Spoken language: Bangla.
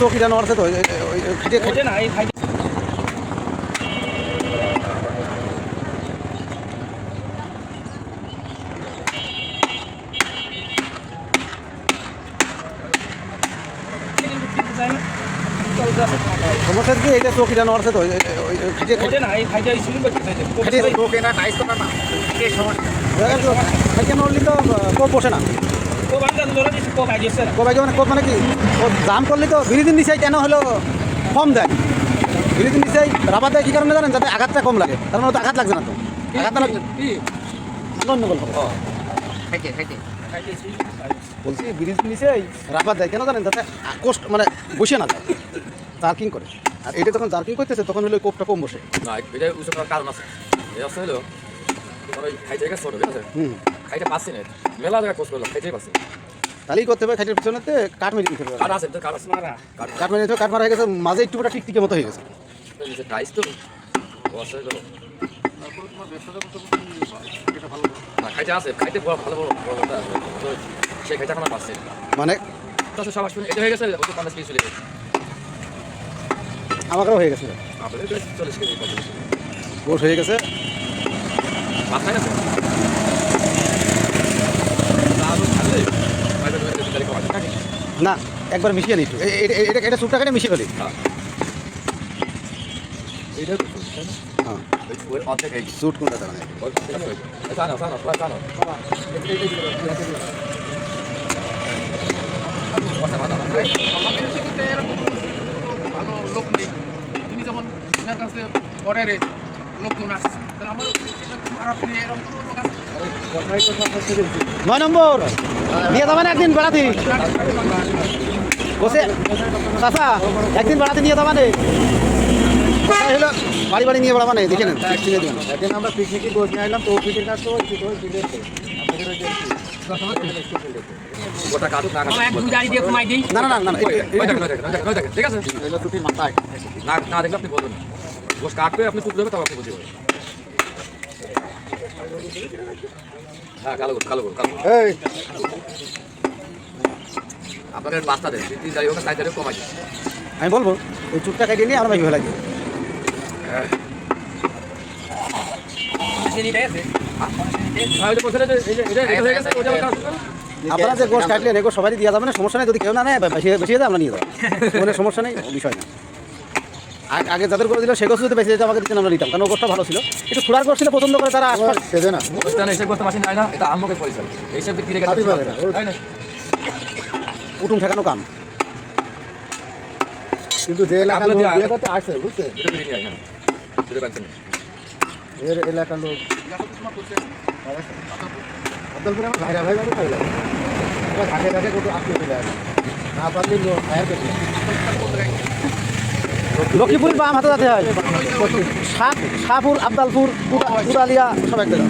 চৌকিটা নড়ছে তো খাইতে খাইতে না এই খাইতে সমস্যা কি এটা চৌকিটা নড়ছে তো খাইতে খাইতে না এই খাইতে শুরু করতে খাইতে নড়লি তো কোপ বসে না কোপ আগে মানে কোপ মানে কি ও দাম করলে তো বিরিদিন নিচাই কেন হলো কম দেয় বিরিদিন নিচাই রাবার দেয় কী কারণে জানেন যাতে আঘাতটা কম লাগে তার মানে তো আঘাত লাগছে না তো আঘাতটা লাগছে গন্ডগোল হবে বলছি বিরিদিন নিচাই রাবার দেয় কেন জানেন যাতে কোষ্ট মানে বসে না যায় জার্কিং করে আর এটা যখন জার্কিং করতেছে তখন হলো কোপটা কম বসে না এটা উৎসব করার কারণ আছে এই অবস্থা হলো তোমার ওই খাইতে গেছে ছোটো ঠিক আছে খাইতে পাচ্ছি না মেলা জায়গায় কোর্স করলাম খাইতেই পাচ্ছি তাহলেই করতে হবে খাইটের পিছনেতে কাঠ মেরে দিতে হবে কাঠ আছে তো কাঠ আছে কাঠ মেরে দিতে হবে কাঠ মারা হয়ে গেছে মাঝে একটুটা টিকটিকের মতো হয়ে গেছে প্রাইস তো অবস্থা হলো না খাইতে আছে খাইতে ভালো ভালো বড়টা আছে তো সেই খাইতে এখন পাচ্ছি মানে তাছাড়া সব আসলে এটা হয়ে গেছে ওটা 50 কেজি চলে গেছে আমারও হয়ে গেছে আপনাদের 40 কেজি গোশ হয়ে গেছে মাথায় আছে না একবার মিশিয়ে নিই এটা এটা স্যুপটা কেটে মিশিয়ে ফেলি হ্যাঁ স্যুট কোনটা মানে ভালো লোক নেই তিনি যেমন এনার কাছে অর্ডারে লোকজন আসছে আমার খারাপ নেই এরকম কোনো লোক আছে 9 নম্বর নিয়ে যাবেন একদিন বেড়াতে বসে চাষা একদিন বেড়াতে নিয়ে যাবানে কোথায় হলো বাড়ি বাড়ি নিয়ে বেড়াবানে দেখে নেন চিনে দেবেন একদিন আমরা পিকনিকে বসে আসলাম তো অফিসের কাজ তো গোটা কাটুক না না না না না ঠিক আছে মাথায় না দেখলে আপনি বলবেন গোস কাটবে আপনি টুকরে হবে তবে আপনি বুঝে হ্যাঁ কালো এই আপনাদের পাঁচটা দেন 3 হোক 4 তারিখ কমাই আমি বলবো ওই চুটটা কেটে নিয়ে আমরা ভাই ফেলাই দিই আপনারা যে গোশ কাটলেন এগো সবাই দিয়ে যাবে না সমস্যা নেই যদি কেউ না নেয় বেশি বেশি আমরা নিয়ে যাবো কোনো সমস্যা নেই বিষয় না আগে যাদের করে দিল সে গোছ যদি বেশি যেতে আমাকে দিতেন আমরা নিতাম কারণ ও গোছটা ভালো ছিল একটু খোলার গোছ ছিল পছন্দ করে তারা আশপাশ সেজে না এইসব করতে মাসিন হয় না এটা আমাকে পরিচয় এইসব কিনে গেছে উঠুন ঠেকানো কাম কিন্তু যে এলাকার লোক বিয়ে করতে আসছে বুঝছে এর এলাকার লোক আব্দুলপুরে আমার ভাইরা ভাই বাবু খাইলাম ঘাটে ঘাটে কোথাও আসলে চলে আসে না পারলে ফায়ার পেতে লক্ষ্মীপুর বাম হাতে যেতে হয় শাহপুর আবদালপুর কুরালিয়া সব এক জায়গা